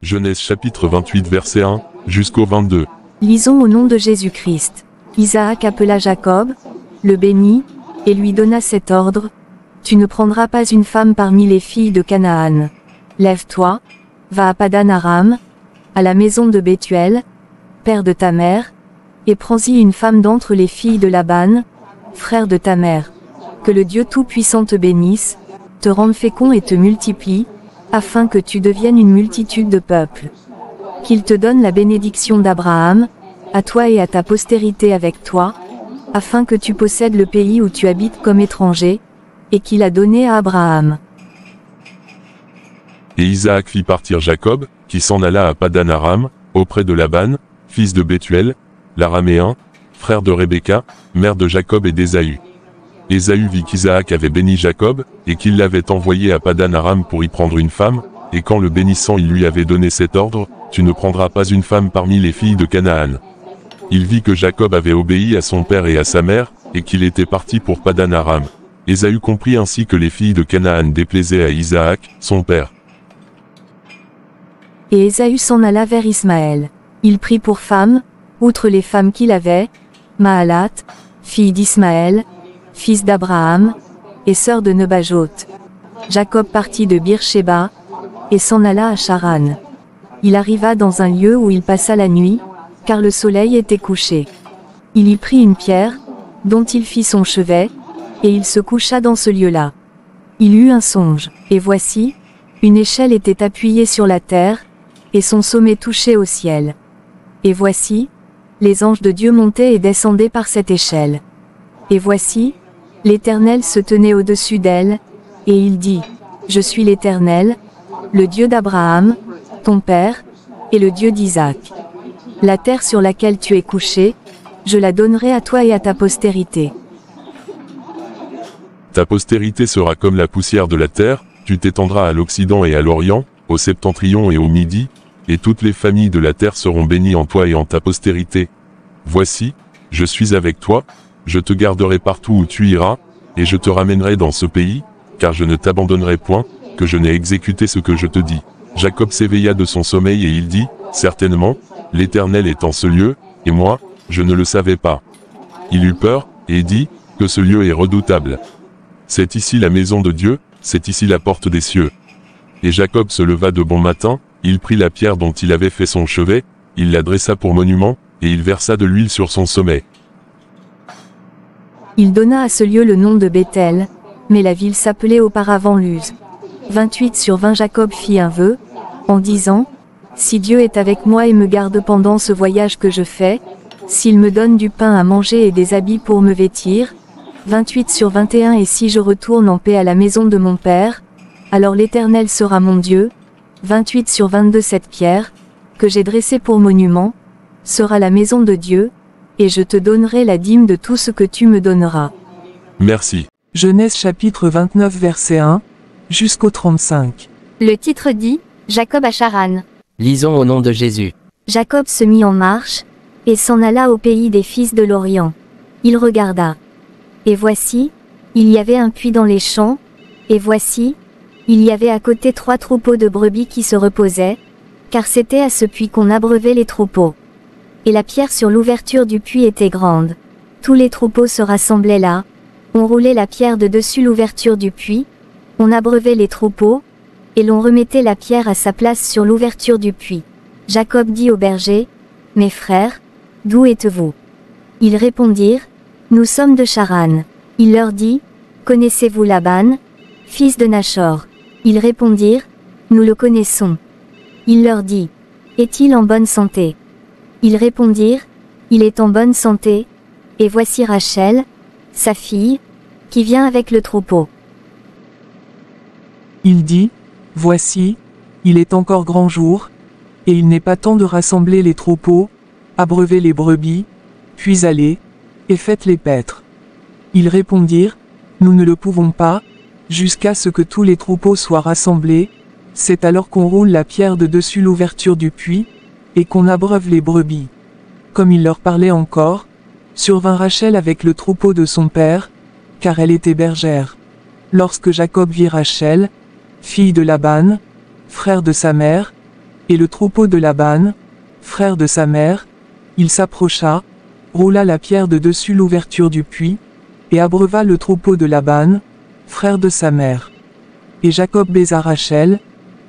Genèse chapitre 28 verset 1, jusqu'au 22. Lisons au nom de Jésus-Christ. Isaac appela Jacob, le bénit, et lui donna cet ordre. Tu ne prendras pas une femme parmi les filles de Canaan. Lève-toi, va à Padan-Aram, à la maison de Bethuel, père de ta mère, et prends-y une femme d'entre les filles de Laban, frère de ta mère. Que le Dieu Tout-Puissant te bénisse, te rende fécond et te multiplie, afin que tu deviennes une multitude de peuples. Qu'il te donne la bénédiction d'Abraham, à toi et à ta postérité avec toi, afin que tu possèdes le pays où tu habites comme étranger, et qu'il a donné à Abraham. Et Isaac fit partir Jacob, qui s'en alla à Padan-Aram, auprès de Laban, fils de Bethuel, l'Araméen, frère de Rebecca, mère de Jacob et d'Ésaü. Ésaü vit qu'Isaac avait béni Jacob, et qu'il l'avait envoyé à Padan-Aram pour y prendre une femme, et quand le bénissant il lui avait donné cet ordre, tu ne prendras pas une femme parmi les filles de Canaan. Il vit que Jacob avait obéi à son père et à sa mère, et qu'il était parti pour Padan-Aram. Ésaü comprit ainsi que les filles de Canaan déplaisaient à Isaac, son père. Et Ésaü s'en alla vers Ismaël. Il prit pour femme, outre les femmes qu'il avait, Mahalat, fille d'Ismaël, fils d'Abraham, et sœur de Nebajot. Jacob partit de Beer-Shéba, et s'en alla à Charan. Il arriva dans un lieu où il passa la nuit, car le soleil était couché. Il y prit une pierre, dont il fit son chevet, et il se coucha dans ce lieu-là. Il eut un songe, et voici, une échelle était appuyée sur la terre, et son sommet touchait au ciel. Et voici, les anges de Dieu montaient et descendaient par cette échelle. Et voici, l'Éternel se tenait au-dessus d'elle, et il dit, Je suis l'Éternel, le Dieu d'Abraham, ton père, et le Dieu d'Isaac. La terre sur laquelle tu es couché, je la donnerai à toi et à ta postérité. Ta postérité sera comme la poussière de la terre, tu t'étendras à l'Occident et à l'Orient, au Septentrion et au Midi, et toutes les familles de la terre seront bénies en toi et en ta postérité. Voici, je suis avec toi, je te garderai partout où tu iras, et je te ramènerai dans ce pays, car je ne t'abandonnerai point, que je n'ai exécuté ce que je te dis. Jacob s'éveilla de son sommeil et il dit, Certainement, l'Éternel est en ce lieu, et moi, je ne le savais pas. Il eut peur, et dit, que ce lieu est redoutable. C'est ici la maison de Dieu, c'est ici la porte des cieux. Et Jacob se leva de bon matin, il prit la pierre dont il avait fait son chevet, il la dressa pour monument, et il versa de l'huile sur son sommet. Il donna à ce lieu le nom de Béthel, mais la ville s'appelait auparavant Luz. 28/20 Jacob fit un vœu, en disant, Si Dieu est avec moi et me garde pendant ce voyage que je fais, s'il me donne du pain à manger et des habits pour me vêtir, 28/21 Et si je retourne en paix à la maison de mon père, alors l'Éternel sera mon Dieu, 28/22 Cette pierre, que j'ai dressée pour monument, sera la maison de Dieu, et je te donnerai la dîme de tout ce que tu me donneras. Merci. Genèse chapitre 29 verset 1, jusqu'au 35. Le titre dit, Jacob à Charan. Lisons au nom de Jésus. Jacob se mit en marche, et s'en alla au pays des fils de l'Orient. Il regarda. Et voici, il y avait un puits dans les champs, et voici, il y avait à côté 3 troupeaux de brebis qui se reposaient, car c'était à ce puits qu'on abreuvait les troupeaux. Et la pierre sur l'ouverture du puits était grande. Tous les troupeaux se rassemblaient là, on roulait la pierre de dessus l'ouverture du puits, on abreuvait les troupeaux, et l'on remettait la pierre à sa place sur l'ouverture du puits. Jacob dit aux bergers, Mes frères, d'où êtes-vous? Ils répondirent, Nous sommes de Charan. Il leur dit, Connaissez-vous Laban, fils de Nachor? Ils répondirent, Nous le connaissons. Il leur dit, Est-il en bonne santé? Ils répondirent, Il est en bonne santé, et voici Rachel, sa fille, qui vient avec le troupeau. Il dit, Voici, il est encore grand jour, et il n'est pas temps de rassembler les troupeaux, abreuvez les brebis, puis allez, et faites-les paître. Ils répondirent, Nous ne le pouvons pas, jusqu'à ce que tous les troupeaux soient rassemblés, C'est alors qu'on roule la pierre de dessus l'ouverture du puits, et qu'on abreuve les brebis. Comme il leur parlait encore, survint Rachel avec le troupeau de son père, car elle était bergère. Lorsque Jacob vit Rachel, fille de Laban, frère de sa mère, et le troupeau de Laban, frère de sa mère, il s'approcha, roula la pierre de dessus l'ouverture du puits, et abreuva le troupeau de Laban, frère de sa mère. Et Jacob baisa Rachel,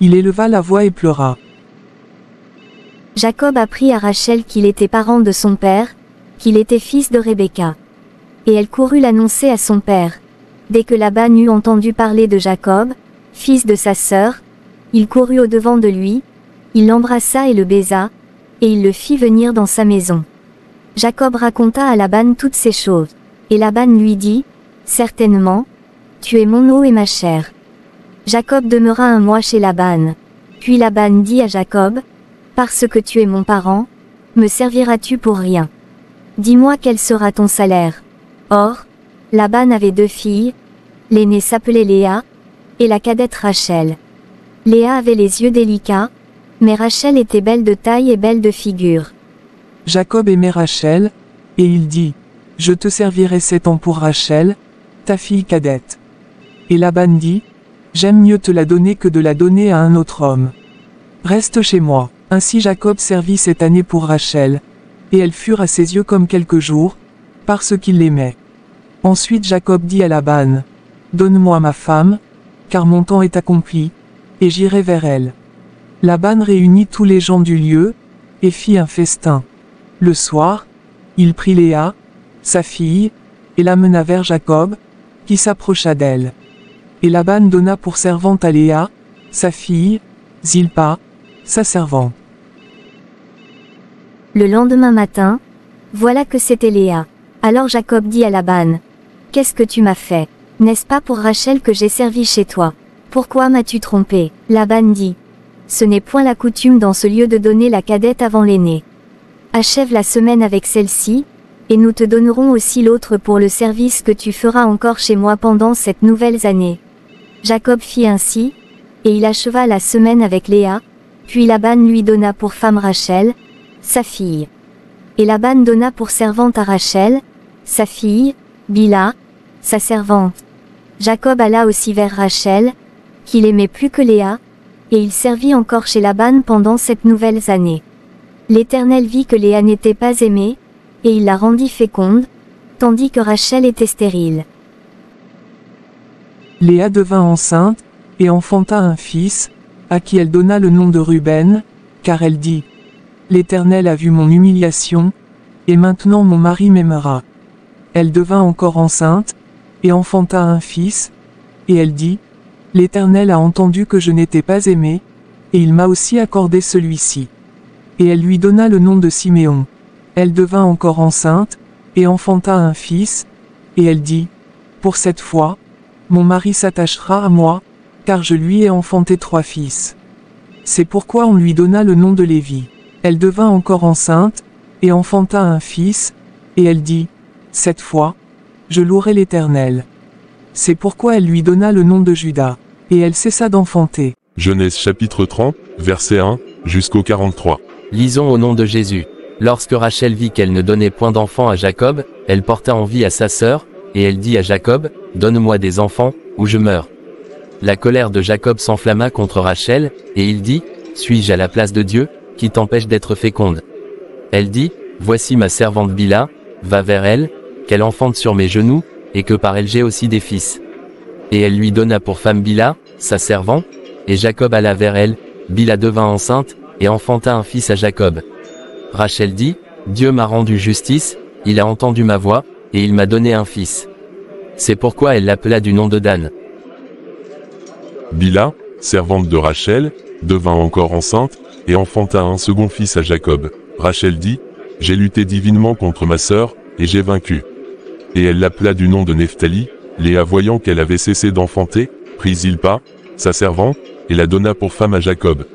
il éleva la voix et pleura. Jacob apprit à Rachel qu'il était parent de son père, qu'il était fils de Rebecca. Et elle courut l'annoncer à son père. Dès que Laban eut entendu parler de Jacob, fils de sa sœur, il courut au-devant de lui, il l'embrassa et le baisa, et il le fit venir dans sa maison. Jacob raconta à Laban toutes ces choses. Et Laban lui dit, « Certainement, tu es mon eau et ma chair. » Jacob demeura un mois chez Laban. Puis Laban dit à Jacob, « Parce que tu es mon parent, me serviras-tu pour rien? Dis-moi quel sera ton salaire. » Or, Laban avait 2 filles, l'aînée s'appelait Léa, et la cadette Rachel. Léa avait les yeux délicats, mais Rachel était belle de taille et belle de figure. Jacob aimait Rachel, et il dit, « Je te servirai 7 ans pour Rachel, ta fille cadette. » Et Laban dit, « J'aime mieux te la donner que de la donner à un autre homme. Reste chez moi. » Ainsi Jacob servit 7 années pour Rachel, et elles furent à ses yeux comme quelques jours, parce qu'il l'aimait. Ensuite Jacob dit à Laban, « Donne-moi ma femme, car mon temps est accompli, et j'irai vers elle. » Laban réunit tous les gens du lieu, et fit un festin. Le soir, il prit Léa, sa fille, et l'amena vers Jacob, qui s'approcha d'elle. Et Laban donna pour servante à Léa, sa fille, Zilpa, sa servante. Le lendemain matin, voilà que c'était Léa. Alors Jacob dit à Laban, « Qu'est-ce que tu m'as fait? N'est-ce pas pour Rachel que j'ai servi chez toi? Pourquoi m'as-tu trompé? » Laban dit, « Ce n'est point la coutume dans ce lieu de donner la cadette avant l'aînée. Achève la semaine avec celle-ci, et nous te donnerons aussi l'autre pour le service que tu feras encore chez moi pendant cette nouvelle année. » Jacob fit ainsi, et il acheva la semaine avec Léa, puis Laban lui donna pour femme Rachel, sa fille. Et Laban donna pour servante à Rachel, sa fille, Bila, sa servante. Jacob alla aussi vers Rachel, qu'il aimait plus que Léa, et il servit encore chez Laban pendant cette nouvelle année. L'Éternel vit que Léa n'était pas aimée, et il la rendit féconde, tandis que Rachel était stérile. Léa devint enceinte, et enfanta un fils, à qui elle donna le nom de Ruben, car elle dit, « L'Éternel a vu mon humiliation, et maintenant mon mari m'aimera. » Elle devint encore enceinte, et enfanta un fils, et elle dit, « L'Éternel a entendu que je n'étais pas aimée, et il m'a aussi accordé celui-ci. » Et elle lui donna le nom de Siméon. Elle devint encore enceinte, et enfanta un fils, et elle dit, « Pour cette fois, mon mari s'attachera à moi, car je lui ai enfanté 3 fils. » C'est pourquoi on lui donna le nom de Lévi. Elle devint encore enceinte, et enfanta un fils, et elle dit, « Cette fois, je louerai l'Éternel. » C'est pourquoi elle lui donna le nom de Juda, et elle cessa d'enfanter. Genèse chapitre 30, verset 1, jusqu'au 43. Lisons au nom de Jésus. Lorsque Rachel vit qu'elle ne donnait point d'enfants à Jacob, elle porta envie à sa sœur, et elle dit à Jacob, « Donne-moi des enfants, ou je meurs. » La colère de Jacob s'enflamma contre Rachel, et il dit, « Suis-je à la place de Dieu, qui t'empêche d'être féconde? » Elle dit, « Voici ma servante Bila, va vers elle, qu'elle enfante sur mes genoux, et que par elle j'ai aussi des fils. » Et elle lui donna pour femme Bila, sa servante, et Jacob alla vers elle, Bila devint enceinte, et enfanta un fils à Jacob. Rachel dit, « Dieu m'a rendu justice, il a entendu ma voix, et il m'a donné un fils. » C'est pourquoi elle l'appela du nom de Dan. Bila, servante de Rachel, devint encore enceinte, et enfanta un second fils à Jacob. Rachel dit, « J'ai lutté divinement contre ma sœur, et j'ai vaincu. » Et elle l'appela du nom de Nephtali. Léa, voyant qu'elle avait cessé d'enfanter, prit Zilpa, sa servante, et la donna pour femme à Jacob.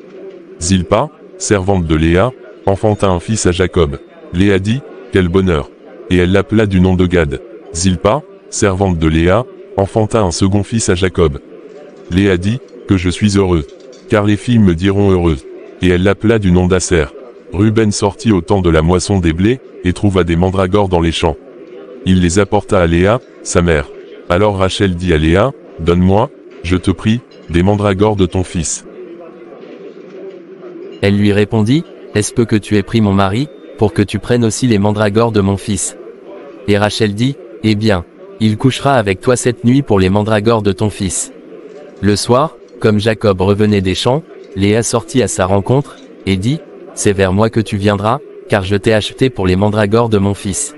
Zilpa, servante de Léa, enfanta un fils à Jacob. Léa dit, « Quel bonheur !» Et elle l'appela du nom de Gad. Zilpa, servante de Léa, enfanta un second fils à Jacob. Léa dit, « Que je suis heureux !» car les filles me diront heureuse. Et elle l'appela du nom d'Aser. Ruben sortit au temps de la moisson des blés, et trouva des mandragores dans les champs. Il les apporta à Léa, sa mère. Alors Rachel dit à Léa, donne-moi, je te prie, des mandragores de ton fils. Elle lui répondit, est-ce peu que tu aies pris mon mari, pour que tu prennes aussi les mandragores de mon fils? Et Rachel dit, eh bien, il couchera avec toi cette nuit pour les mandragores de ton fils. Le soir, comme Jacob revenait des champs, Léa sortit à sa rencontre, et dit, c'est vers moi que tu viendras, car je t'ai acheté pour les mandragores de mon fils.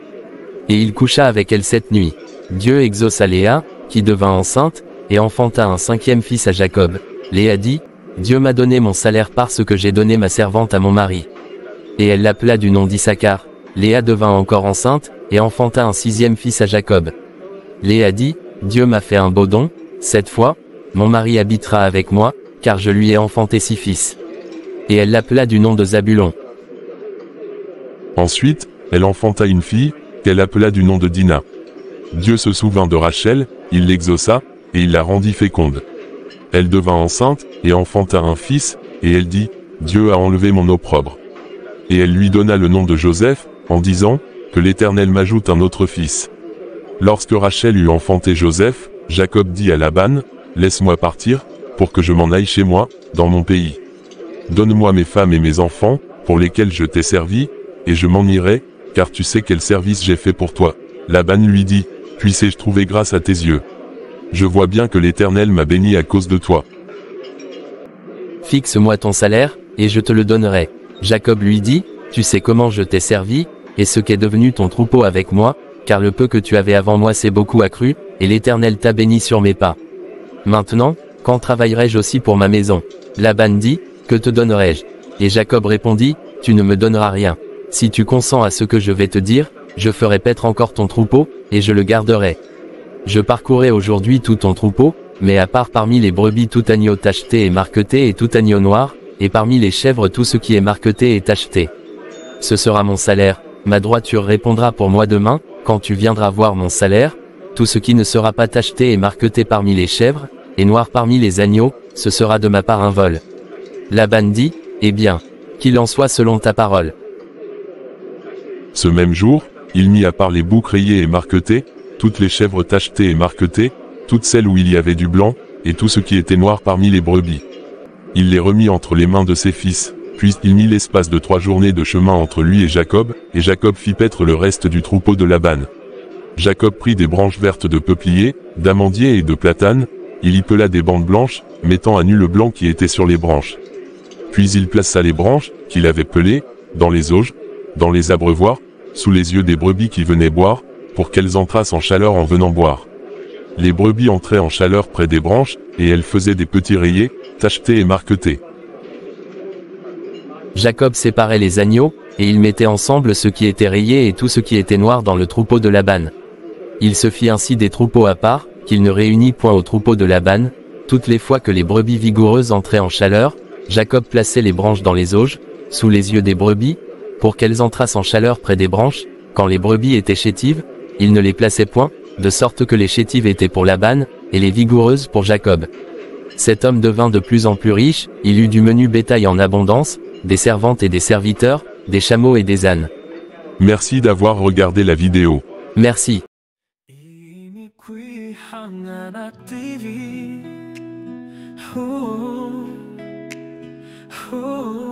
Et il coucha avec elle cette nuit. Dieu exauça Léa, qui devint enceinte, et enfanta un 5e fils à Jacob. Léa dit, Dieu m'a donné mon salaire parce que j'ai donné ma servante à mon mari. Et elle l'appela du nom d'Issachar. Léa devint encore enceinte, et enfanta un 6e fils à Jacob. Léa dit, Dieu m'a fait un beau don, cette fois, mon mari habitera avec moi, car je lui ai enfanté 6 fils. Et elle l'appela du nom de Zabulon. Ensuite, elle enfanta une fille, qu'elle appela du nom de Dina. Dieu se souvint de Rachel, il l'exauça, et il la rendit féconde. Elle devint enceinte, et enfanta un fils, et elle dit, Dieu a enlevé mon opprobre. Et elle lui donna le nom de Joseph, en disant, que l'Éternel m'ajoute un autre fils. Lorsque Rachel eut enfanté Joseph, Jacob dit à Laban, laisse-moi partir, pour que je m'en aille chez moi, dans mon pays. Donne-moi mes femmes et mes enfants, pour lesquels je t'ai servi, et je m'en irai, car tu sais quel service j'ai fait pour toi. Laban lui dit, puisse-je trouver grâce à tes yeux? Je vois bien que l'Éternel m'a béni à cause de toi. Fixe-moi ton salaire, et je te le donnerai. Jacob lui dit, tu sais comment je t'ai servi, et ce qu'est devenu ton troupeau avec moi, car le peu que tu avais avant moi s'est beaucoup accru, et l'Éternel t'a béni sur mes pas. Maintenant, quand travaillerai-je aussi pour ma maison? Laban dit, que te donnerai-je? Et Jacob répondit, tu ne me donneras rien. Si tu consens à ce que je vais te dire, je ferai paître encore ton troupeau, et je le garderai. Je parcourrai aujourd'hui tout ton troupeau, mais à part parmi les brebis tout agneau tacheté et marqueté et tout agneau noir, et parmi les chèvres tout ce qui est marqueté et tacheté. Ce sera mon salaire, ma droiture répondra pour moi demain, quand tu viendras voir mon salaire, tout ce qui ne sera pas tacheté et marqueté parmi les chèvres, et noir parmi les agneaux, ce sera de ma part un vol. Laban dit, eh bien, qu'il en soit selon ta parole. Ce même jour, il mit à part les boucs rayés et marquetés, toutes les chèvres tachetées et marquetées, toutes celles où il y avait du blanc, et tout ce qui était noir parmi les brebis. Il les remit entre les mains de ses fils, puis il mit l'espace de 3 journées de chemin entre lui et Jacob fit paître le reste du troupeau de Laban. Jacob prit des branches vertes de peuplier, d'amandier et de platane, il y pela des bandes blanches, mettant à nu le blanc qui était sur les branches. Puis il plaça les branches, qu'il avait pelées, dans les auges, dans les abreuvoirs, sous les yeux des brebis qui venaient boire, pour qu'elles entrassent en chaleur en venant boire. Les brebis entraient en chaleur près des branches, et elles faisaient des petits rayés, tachetés et marquetés. Jacob séparait les agneaux, et il mettait ensemble ce qui était rayé et tout ce qui était noir dans le troupeau de Laban. Il se fit ainsi des troupeaux à part, qu'il ne réunit point au troupeau de Laban. Toutes les fois que les brebis vigoureuses entraient en chaleur, Jacob plaçait les branches dans les auges, sous les yeux des brebis, pour qu'elles entrassent en chaleur près des branches. Quand les brebis étaient chétives, il ne les plaçait point, de sorte que les chétives étaient pour Laban, et les vigoureuses pour Jacob. Cet homme devint de plus en plus riche, il eut du menu bétail en abondance, des servantes et des serviteurs, des chameaux et des ânes. Merci d'avoir regardé la vidéo. Merci. Oh